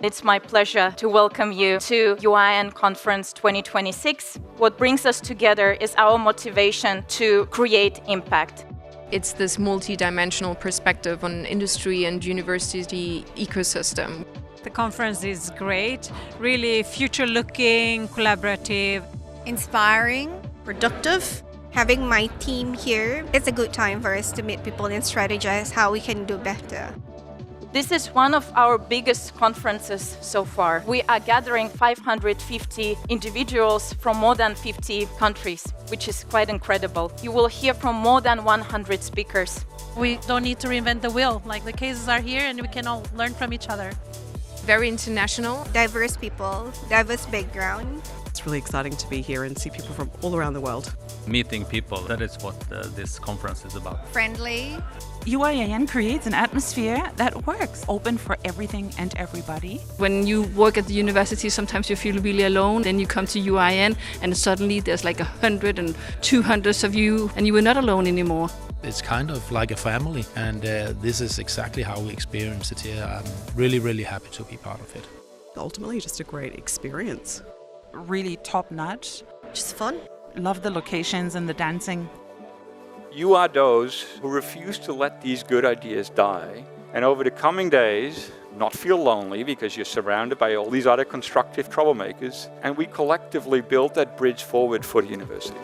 It's my pleasure to welcome you to UIIN Conference 2026. What brings us together is our motivation to create impact. It's this multi-dimensional perspective on industry and university ecosystem. The conference is great, really future-looking, collaborative. Inspiring, productive. Having my team here, it's a good time for us to meet people and strategize how we can do better. This is one of our biggest conferences so far. We are gathering 550 individuals from more than 50 countries, which is quite incredible. You will hear from more than 100 speakers. We don't need to reinvent the wheel, like the cases are here and we can all learn from each other. Very international. Diverse people, diverse background. It's really exciting to be here and see people from all around the world. Meeting people, that is what this conference is about. Friendly. UIIN creates an atmosphere that works, open for everything and everybody. When you work at the university, sometimes you feel really alone. Then you come to UIIN and suddenly there's like 100 and 200 of you and you are not alone anymore. It's kind of like a family, and this is exactly how we experience it here. I'm really happy to be part of it. Ultimately, just a great experience. Really top-notch. Just fun. Love the locations and the dancing. You are those who refuse to let these good ideas die, and over the coming days, not feel lonely because you're surrounded by all these other constructive troublemakers, and we collectively build that bridge forward for the university.